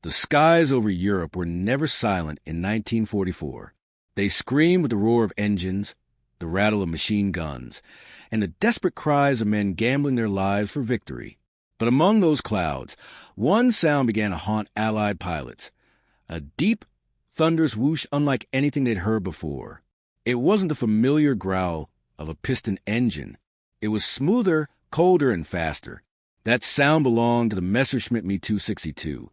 The skies over Europe were never silent in 1944. They screamed with the roar of engines, the rattle of machine guns, and the desperate cries of men gambling their lives for victory. But among those clouds, one sound began to haunt Allied pilots, a deep, thunderous whoosh unlike anything they'd heard before. It wasn't the familiar growl of a piston engine. It was smoother, colder, and faster. That sound belonged to the Messerschmitt Me 262,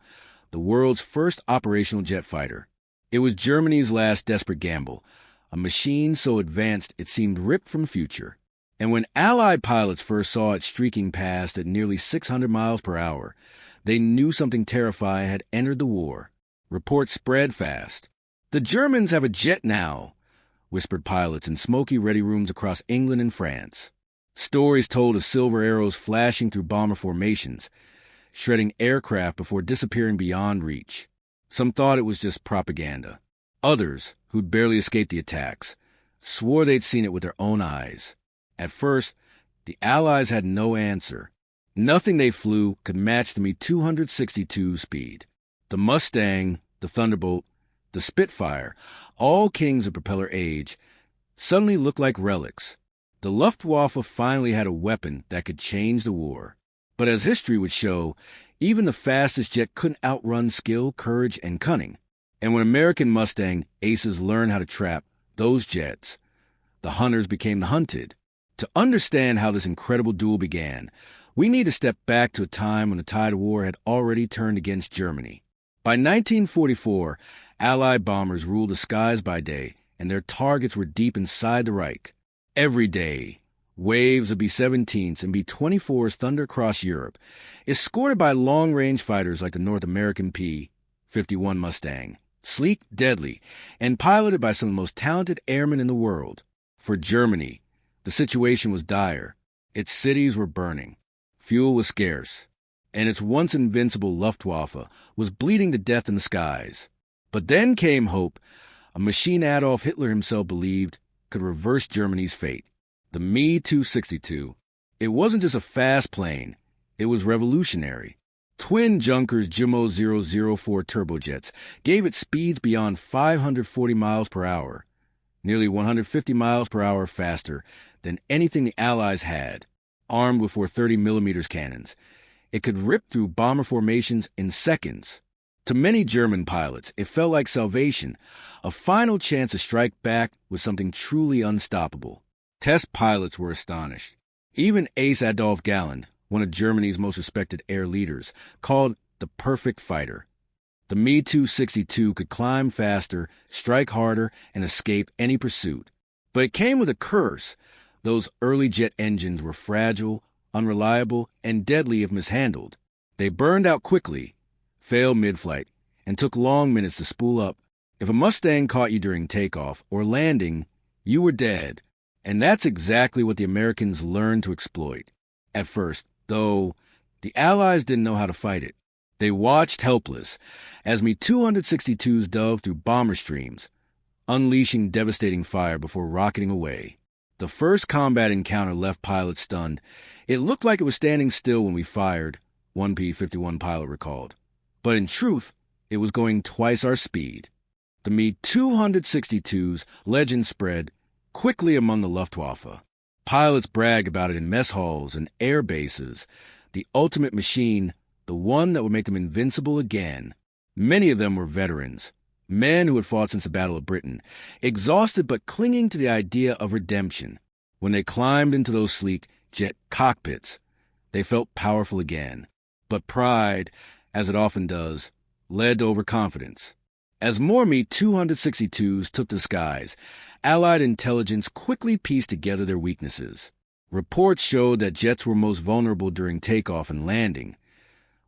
the world's first operational jet fighter. It was Germany's last desperate gamble, a machine so advanced it seemed ripped from the future. And when Allied pilots first saw it streaking past at nearly 600 miles per hour, they knew something terrifying had entered the war. Reports spread fast. "The Germans have a jet now," whispered pilots in smoky ready rooms across England and France. Stories told of silver arrows flashing through bomber formations, shredding aircraft before disappearing beyond reach. Some thought it was just propaganda. Others, who'd barely escaped the attacks, swore they'd seen it with their own eyes. At first, the Allies had no answer. Nothing they flew could match the Me-262's speed. The Mustang, the Thunderbolt, the Spitfire, all kings of propeller age, suddenly looked like relics. The Luftwaffe finally had a weapon that could change the war. But as history would show, even the fastest jet couldn't outrun skill, courage, and cunning. And when American Mustang aces learned how to trap those jets, the hunters became the hunted. To understand how this incredible duel began, we need to step back to a time when the tide of war had already turned against Germany. By 1944, Allied bombers ruled the skies by day, and their targets were deep inside the Reich. Every day, waves of B-17s and B-24s thunder across Europe, escorted by long-range fighters like the North American P-51 Mustang, sleek, deadly, and piloted by some of the most talented airmen in the world. For Germany, the situation was dire. Its cities were burning. Fuel was scarce. And its once invincible Luftwaffe was bleeding to death in the skies. But then came hope, a machine Adolf Hitler himself believed could reverse Germany's fate. The Me-262. It wasn't just a fast plane. It was revolutionary. Twin Junkers Jumo 004 turbojets gave it speeds beyond 540 miles per hour, nearly 150 miles per hour faster than anything the Allies had. Armed with 430mm cannons, it could rip through bomber formations in seconds. To many German pilots, it felt like salvation, a final chance to strike back with something truly unstoppable. Test pilots were astonished. Even Ace Adolf Galland, one of Germany's most respected air leaders, called the perfect fighter. The Me-262 could climb faster, strike harder, and escape any pursuit. But it came with a curse. Those early jet engines were fragile, unreliable, and deadly if mishandled. They burned out quickly, failed mid-flight, and took long minutes to spool up. If a Mustang caught you during takeoff or landing, you were dead. And that's exactly what the Americans learned to exploit. At first, though, the Allies didn't know how to fight it. They watched helpless as Me-262s dove through bomber streams, unleashing devastating fire before rocketing away. The first combat encounter left pilots stunned. It looked like it was standing still when we fired, one P-51 pilot recalled. But in truth, it was going twice our speed. The Me-262's legend spread quickly among the Luftwaffe. Pilots bragged about it in mess halls and air bases. The ultimate machine, the one that would make them invincible again. Many of them were veterans, men who had fought since the Battle of Britain, exhausted but clinging to the idea of redemption. When they climbed into those sleek jet cockpits, they felt powerful again. But pride, as it often does, led to overconfidence. As more Me-262s took the skies, Allied intelligence quickly pieced together their weaknesses. Reports showed that jets were most vulnerable during takeoff and landing,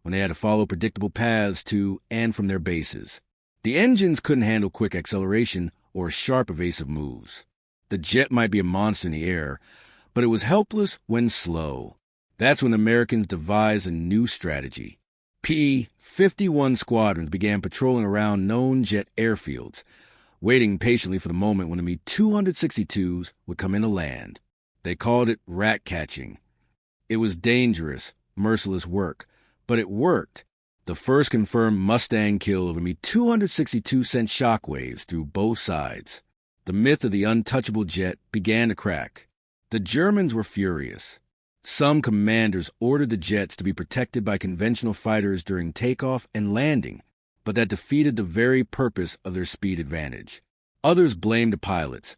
when they had to follow predictable paths to and from their bases. The engines couldn't handle quick acceleration or sharp evasive moves. The jet might be a monster in the air, but it was helpless when slow. That's when the Americans devised a new strategy. P-51 squadrons began patrolling around known jet airfields, waiting patiently for the moment when the Me-262s would come in to land. They called it rat catching. It was dangerous, merciless work, but it worked. The first confirmed Mustang kill of a Me-262 sent shockwaves through both sides. The myth of the untouchable jet began to crack. The Germans were furious. Some commanders ordered the jets to be protected by conventional fighters during takeoff and landing, but that defeated the very purpose of their speed advantage. Others blamed the pilots,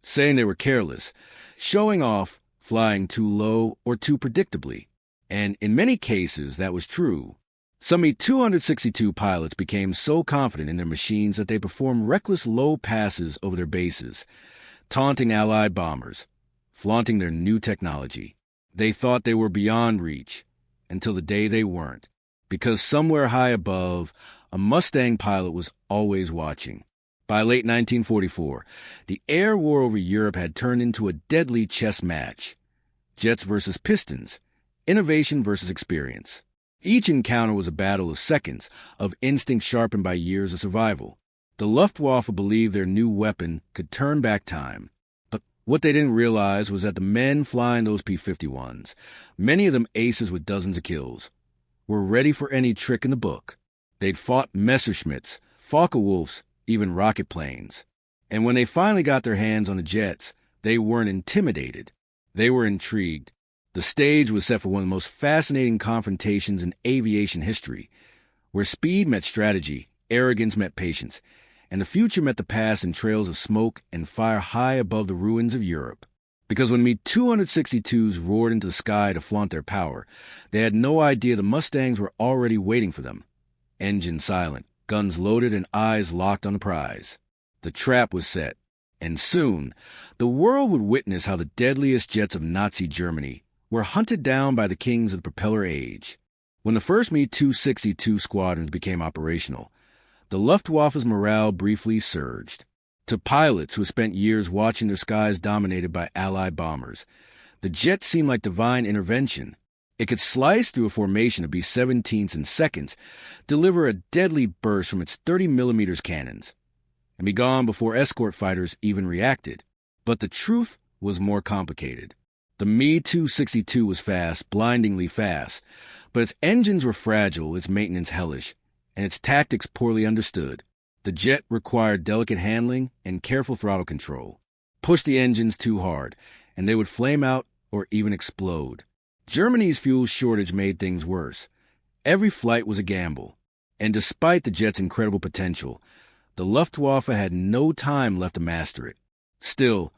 saying they were careless, showing off, flying too low or too predictably. And in many cases, that was true. Some Me-262 pilots became so confident in their machines that they performed reckless low passes over their bases, taunting Allied bombers, flaunting their new technology. They thought they were beyond reach, until the day they weren't, because somewhere high above, a Mustang pilot was always watching. By late 1944, the air war over Europe had turned into a deadly chess match. Jets versus pistons, innovation versus experience. Each encounter was a battle of seconds, of instinct sharpened by years of survival. The Luftwaffe believed their new weapon could turn back time. But what they didn't realize was that the men flying those P-51s, many of them aces with dozens of kills, were ready for any trick in the book. They'd fought Messerschmitts, Focke-Wulfs, even rocket planes. And when they finally got their hands on the jets, they weren't intimidated. They were intrigued. The stage was set for one of the most fascinating confrontations in aviation history, where speed met strategy, arrogance met patience, and the future met the past in trails of smoke and fire high above the ruins of Europe. Because when Me-262s roared into the sky to flaunt their power, they had no idea the Mustangs were already waiting for them. Engines silent, guns loaded, and eyes locked on the prize. The trap was set, and soon the world would witness how the deadliest jets of Nazi Germany were hunted down by the kings of the propeller age. When the first Me-262 squadrons became operational, the Luftwaffe's morale briefly surged. To pilots who had spent years watching their skies dominated by Allied bombers, the jet seemed like divine intervention. It could slice through a formation of B-17s in seconds, deliver a deadly burst from its 30mm cannons, and be gone before escort fighters even reacted. But the truth was more complicated. The Me-262 was fast, blindingly fast, but its engines were fragile, its maintenance hellish, and its tactics poorly understood. The jet required delicate handling and careful throttle control. Push the engines too hard, and they would flame out or even explode. Germany's fuel shortage made things worse. Every flight was a gamble, and despite the jet's incredible potential, the Luftwaffe had no time left to master it. Still,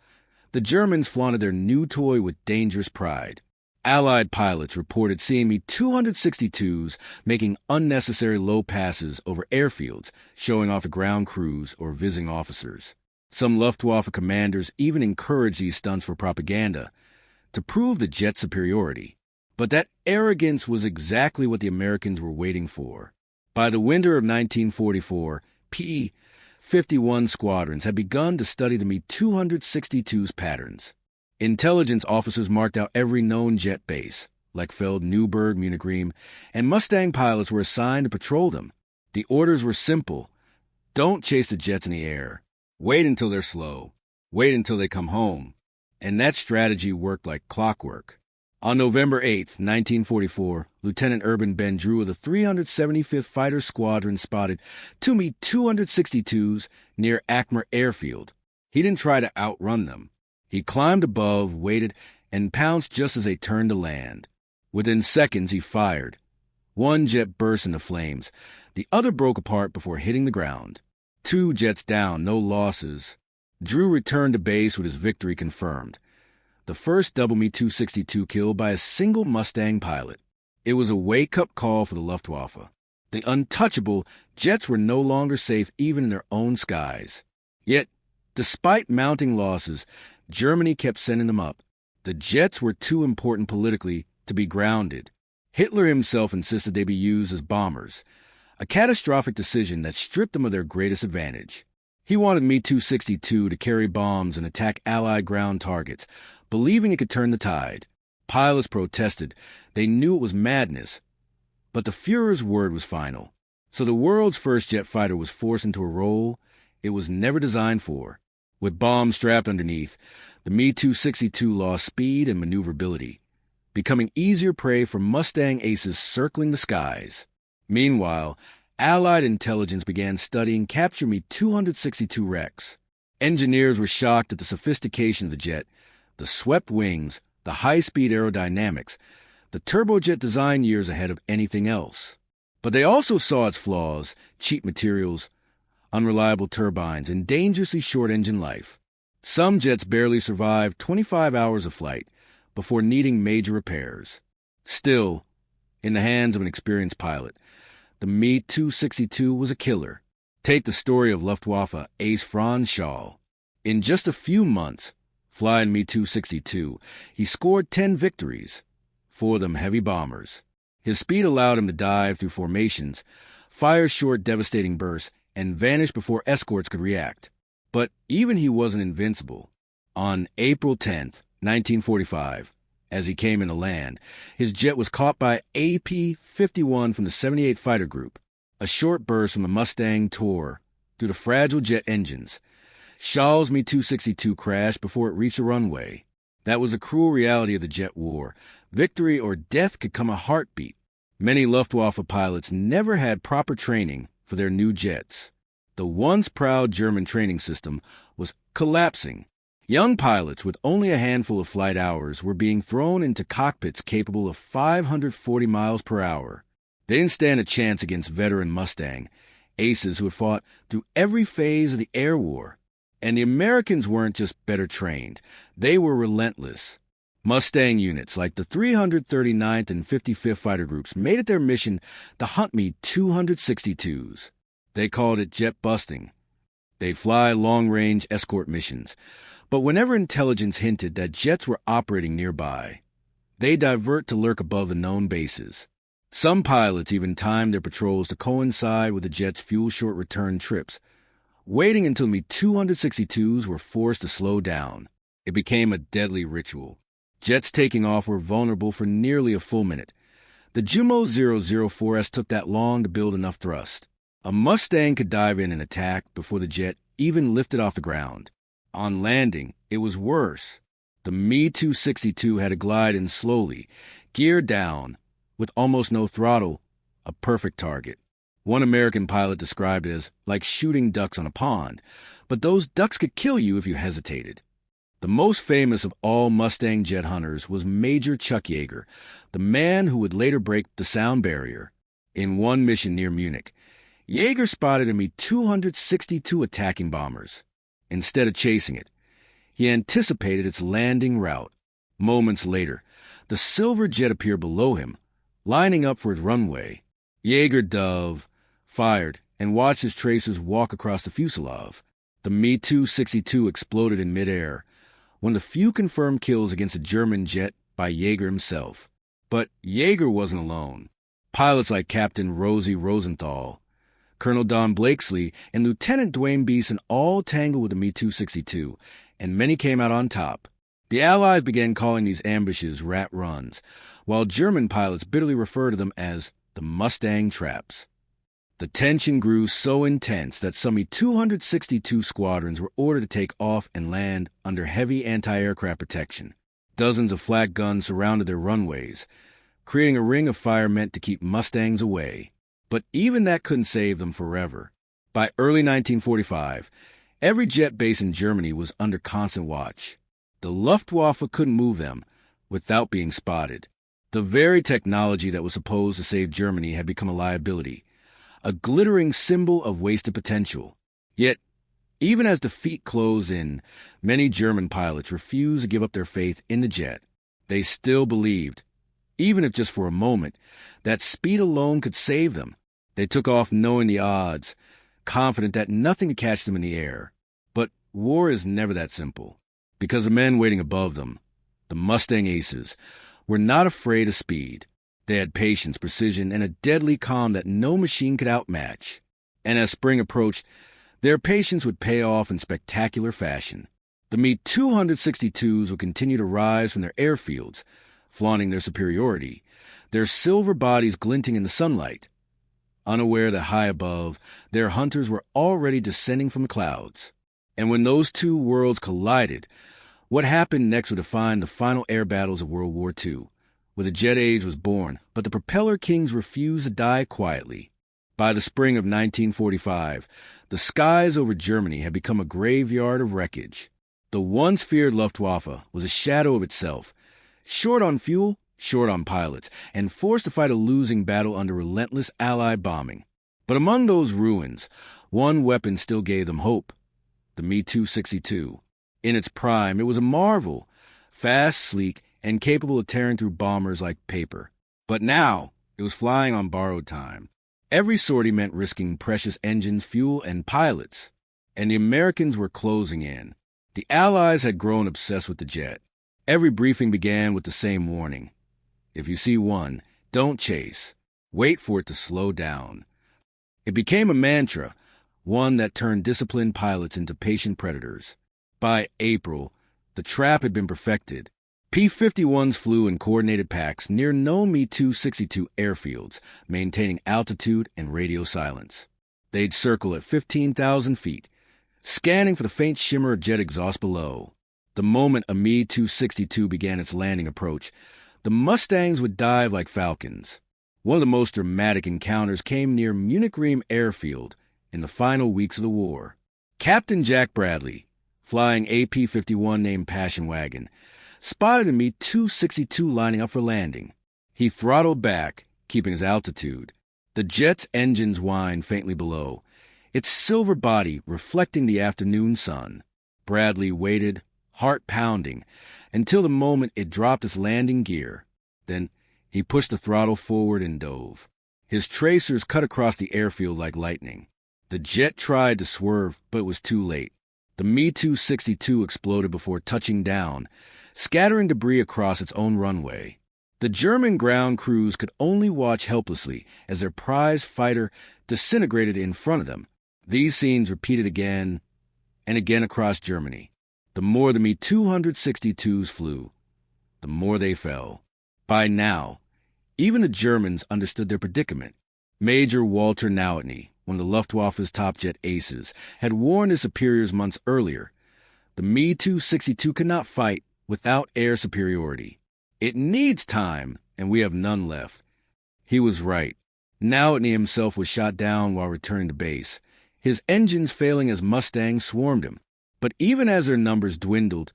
the Germans flaunted their new toy with dangerous pride. Allied pilots reported seeing Me-262s making unnecessary low passes over airfields, showing off to ground crews or visiting officers. Some Luftwaffe commanders even encouraged these stunts for propaganda, to prove the jet's superiority. But that arrogance was exactly what the Americans were waiting for. By the winter of 1944, P-51 squadrons had begun to study the Me-262's patterns. Intelligence officers marked out every known jet base, Lechfeld, Newburgh, Munich, and Mustang pilots were assigned to patrol them. The orders were simple. Don't chase the jets in the air. Wait until they're slow. Wait until they come home. And that strategy worked like clockwork. On November 8, 1944, Lieutenant Urban Ben Drew of the 375th Fighter Squadron spotted two Me-262s near Akmer Airfield. He didn't try to outrun them. He climbed above, waited, and pounced just as they turned to land. Within seconds, he fired. One jet burst into flames. The other broke apart before hitting the ground. 2 jets down, no losses. Drew returned to base with his victory confirmed. The first double Me-262 kill by a single Mustang pilot. It was a wake-up call for the Luftwaffe. The untouchable jets were no longer safe even in their own skies. Yet, despite mounting losses, Germany kept sending them up. The jets were too important politically to be grounded. Hitler himself insisted they be used as bombers, a catastrophic decision that stripped them of their greatest advantage. He wanted Me-262 to carry bombs and attack Allied ground targets, believing it could turn the tide. Pilots protested. They knew it was madness. But the Führer's word was final. So the world's first jet fighter was forced into a role it was never designed for. With bombs strapped underneath, the Me-262 lost speed and maneuverability, becoming easier prey for Mustang aces circling the skies. Meanwhile, Allied intelligence began studying Capture Me 262 wrecks. Engineers were shocked at the sophistication of the jet, the swept wings, the high-speed aerodynamics, the turbojet design years ahead of anything else. But they also saw its flaws: cheap materials, unreliable turbines, and dangerously short engine life. Some jets barely survived 25 hours of flight before needing major repairs. Still, in the hands of an experienced pilot, the Me 262 was a killer. Take the story of Luftwaffe ace Franz Schall. In just a few months, flying Me 262, he scored 10 victories, 4 of them heavy bombers. His speed allowed him to dive through formations, fire short, devastating bursts, and vanish before escorts could react. But even he wasn't invincible. On April 10th, 1945, as he came into land, his jet was caught by a P-51 from the 78 Fighter Group. A short burst from the Mustang tore through the fragile jet engines. Schall's Me 262 crashed before it reached the runway. That was a cruel reality of the jet war. Victory or death could come a heartbeat. Many Luftwaffe pilots never had proper training for their new jets. The once proud German training system was collapsing. Young pilots with only a handful of flight hours were being thrown into cockpits capable of 540 miles per hour. They didn't stand a chance against veteran Mustang aces who had fought through every phase of the air war. And the Americans weren't just better trained, they were relentless. Mustang units like the 339th and 55th Fighter Groups made it their mission to hunt Me 262s. They called it jet busting. They'd fly long-range escort missions, but whenever intelligence hinted that jets were operating nearby, they divert to lurk above the known bases. Some pilots even timed their patrols to coincide with the jet's fuel-short return trips, waiting until Me 262s were forced to slow down. It became a deadly ritual. Jets taking off were vulnerable for nearly a full minute. The Jumo 004S took that long to build enough thrust. A Mustang could dive in and attack before the jet even lifted off the ground. On landing, it was worse. The Me 262 had to glide in slowly, gear down, with almost no throttle, a perfect target. One American pilot described it as like shooting ducks on a pond, but those ducks could kill you if you hesitated. The most famous of all Mustang jet hunters was Major Chuck Yeager, the man who would later break the sound barrier. In one mission near Munich, Yeager spotted a Me 262 attacking bombers. Instead of chasing it, he anticipated its landing route. Moments later, the silver jet appeared below him, lining up for its runway. Yeager dove, fired, and watched his tracers walk across the fuselage. The Me 262 exploded in midair, one of the few confirmed kills against a German jet by Yeager himself. But Yeager wasn't alone. Pilots like Captain Rosie Rosenthal, Colonel Don Blakesley, and Lieutenant Dwayne Beeson all tangled with the Me 262, and many came out on top. The Allies began calling these ambushes rat runs, while German pilots bitterly referred to them as the Mustang traps. The tension grew so intense that some Me 262 squadrons were ordered to take off and land under heavy anti-aircraft protection. Dozens of flak guns surrounded their runways, creating a ring of fire meant to keep Mustangs away. But even that couldn't save them forever. By early 1945, every jet base in Germany was under constant watch. The Luftwaffe couldn't move them without being spotted. The very technology that was supposed to save Germany had become a liability, a glittering symbol of wasted potential. Yet, even as defeat closed in, many German pilots refused to give up their faith in the jet. They still believed, even if just for a moment, that speed alone could save them. They took off knowing the odds, confident that nothing could catch them in the air. But war is never that simple, because the men waiting above them, the Mustang aces, were not afraid of speed. They had patience, precision, and a deadly calm that no machine could outmatch. And as spring approached, their patience would pay off in spectacular fashion. The Me 262s would continue to rise from their airfields, flaunting their superiority, their silver bodies glinting in the sunlight. Unaware that high above, their hunters were already descending from the clouds. And when those two worlds collided, what happened next would define the final air battles of World War II. where the jet age was born, but the propeller kings refused to die quietly. By the spring of 1945, the skies over Germany had become a graveyard of wreckage. The once feared Luftwaffe was a shadow of itself, short on fuel, short on pilots, and forced to fight a losing battle under relentless Allied bombing. But among those ruins, one weapon still gave them hope: the Me-262. In its prime, it was a marvel, fast, sleek, and capable of tearing through bombers like paper. But now, it was flying on borrowed time. Every sortie meant risking precious engines, fuel, and pilots. And the Americans were closing in. The Allies had grown obsessed with the jet. Every briefing began with the same warning: if you see one, don't chase. Wait for it to slow down. It became a mantra, one that turned disciplined pilots into patient predators. By April, the trap had been perfected. P-51s flew in coordinated packs near known Me-262 airfields, maintaining altitude and radio silence. They'd circle at 15,000 feet, scanning for the faint shimmer of jet exhaust below. The moment a Me-262 began its landing approach, the Mustangs would dive like falcons. One of the most dramatic encounters came near Munich airfield in the final weeks of the war. Captain Jack Bradley, flying a P-51 named Passion Wagon, spotted a Me-262 lining up for landing. He throttled back, keeping his altitude. The jet's engines whined faintly below, its silver body reflecting the afternoon sun. Bradley waited, heart pounding, until the moment it dropped its landing gear. Then he pushed the throttle forward and dove. His tracers cut across the airfield like lightning. The jet tried to swerve, but it was too late. The Me-262 exploded before touching down, scattering debris across its own runway. The German ground crews could only watch helplessly as their prize fighter disintegrated in front of them. These scenes repeated again and again across Germany. The more the Me-262s flew, the more they fell. By now, even the Germans understood their predicament. Major Walter Nowotny, one of the Luftwaffe's top jet aces, had warned his superiors months earlier. The Me-262 could not fight without air superiority. It needs time, and we have none left. He was right. Nowotny himself was shot down while returning to base, his engines failing as Mustangs swarmed him. But even as their numbers dwindled,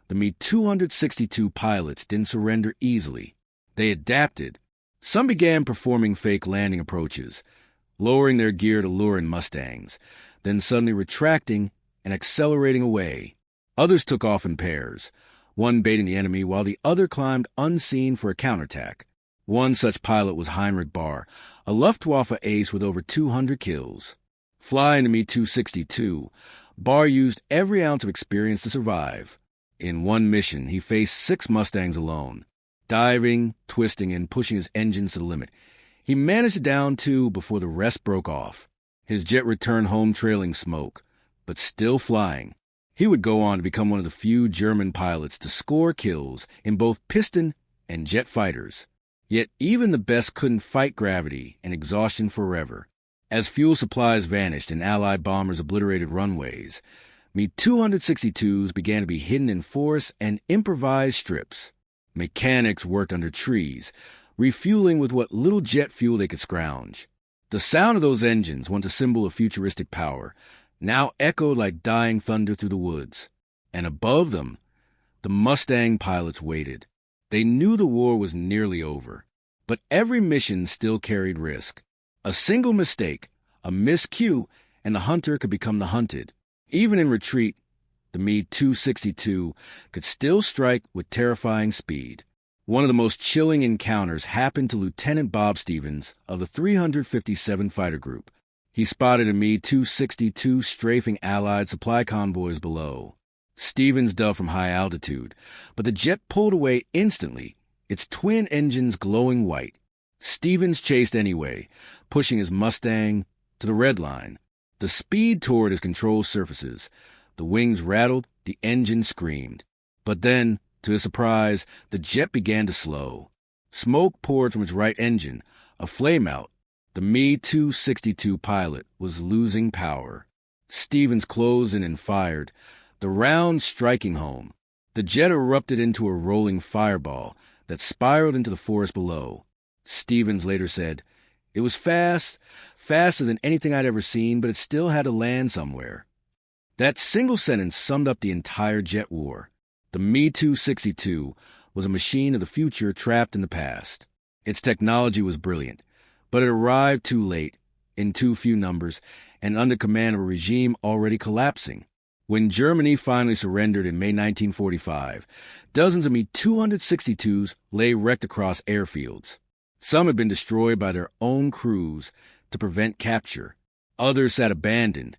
the Me-262 pilots didn't surrender easily. They adapted. Some began performing fake landing approaches, lowering their gear to lure in Mustangs, then suddenly retracting and accelerating away. Others took off in pairs, one baiting the enemy while the other climbed unseen for a counterattack. One such pilot was Heinrich Bahr, a Luftwaffe ace with over 200 kills. Flying the Me-262, Bahr used every ounce of experience to survive. In one mission, he faced 6 Mustangs alone. Diving, twisting, and pushing his engines to the limit, he managed to down 2 before the rest broke off. His jet returned home trailing smoke, but still flying. He would go on to become one of the few German pilots to score kills in both piston and jet fighters. Yet even the best couldn't fight gravity and exhaustion forever. As fuel supplies vanished and Allied bombers obliterated runways, Me-262s began to be hidden in forests and improvised strips. Mechanics worked under trees, refueling with what little jet fuel they could scrounge. The sound of those engines, once a symbol of futuristic power, now echoed like dying thunder through the woods. And above them, the Mustang pilots waited. They knew the war was nearly over, but every mission still carried risk. A single mistake, a miscue, and the hunter could become the hunted. Even in retreat, the Me-262 could still strike with terrifying speed. One of the most chilling encounters happened to Lieutenant Bob Stevens of the 357 Fighter Group. He spotted a Me-262 strafing Allied supply convoys below. Stevens dove from high altitude, but the jet pulled away instantly, its twin engines glowing white. Stevens chased anyway, pushing his Mustang to the red line. The speed toward his control surfaces. The wings rattled, the engine screamed. But then, to his surprise, the jet began to slow. Smoke poured from its right engine, a flameout. The Me-262 pilot was losing power. Stevens closed in and fired, the round striking home. The jet erupted into a rolling fireball, that spiraled into the forest below. Stevens later said, "It was fast, faster than anything I'd ever seen, but it still had to land somewhere." That single sentence summed up the entire jet war. The Me-262 was a machine of the future trapped in the past. Its technology was brilliant, but it arrived too late, in too few numbers, and under command of a regime already collapsing. When Germany finally surrendered in May 1945, dozens of Me-262s lay wrecked across airfields. Some had been destroyed by their own crews to prevent capture. Others sat abandoned,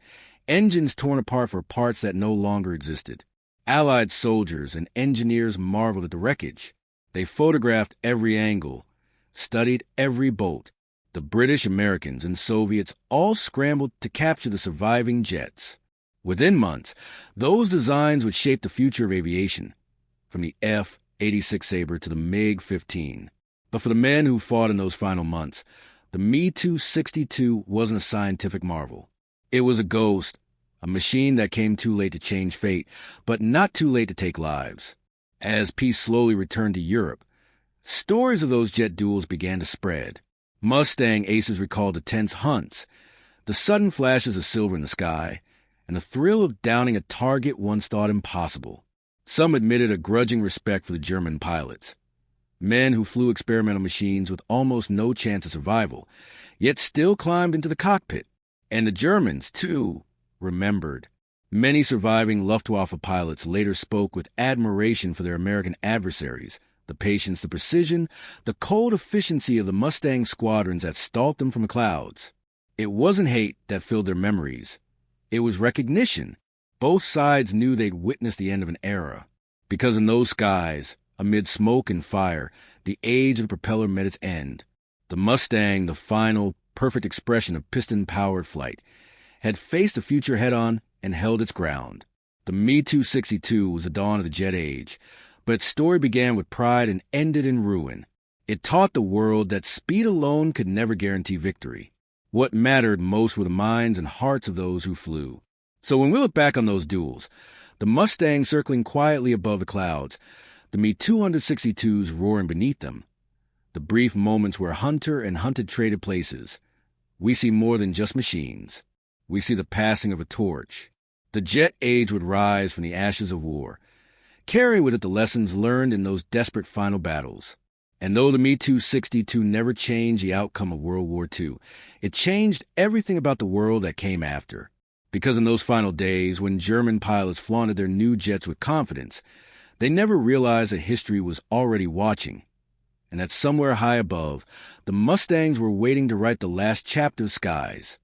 engines torn apart for parts that no longer existed. Allied soldiers and engineers marveled at the wreckage. They photographed every angle, studied every bolt. The British, Americans, and Soviets all scrambled to capture the surviving jets. Within months, those designs would shape the future of aviation, from the F-86 Sabre to the MiG-15. But for the men who fought in those final months, the Me-262 wasn't a scientific marvel. It was a ghost, a machine that came too late to change fate, but not too late to take lives. As peace slowly returned to Europe, stories of those jet duels began to spread. Mustang aces recalled the tense hunts, the sudden flashes of silver in the sky, and the thrill of downing a target once thought impossible. Some admitted a grudging respect for the German pilots, men who flew experimental machines with almost no chance of survival, yet still climbed into the cockpit. And the Germans, too, remembered. Many surviving Luftwaffe pilots later spoke with admiration for their American adversaries, the patience, the precision, the cold efficiency of the Mustang squadrons that stalked them from the clouds. It wasn't hate that filled their memories. It was recognition. Both sides knew they'd witnessed the end of an era. Because in those skies, amid smoke and fire, the age of the propeller met its end. The Mustang, the final, perfect expression of piston-powered flight, had faced the future head-on and held its ground. The Me-262 was the dawn of the jet age, but its story began with pride and ended in ruin. It taught the world that speed alone could never guarantee victory. What mattered most were the minds and hearts of those who flew. So when we look back on those duels, the Mustang circling quietly above the clouds, the Me-262s roaring beneath them, the brief moments where hunter and hunted traded places, we see more than just machines. We see the passing of a torch. The jet age would rise from the ashes of war, carry with it the lessons learned in those desperate final battles. And though the Me-262 never changed the outcome of World War II, it changed everything about the world that came after. Because in those final days, when German pilots flaunted their new jets with confidence, they never realized that history was already watching, and that somewhere high above, the Mustangs were waiting to write the last chapter of skies.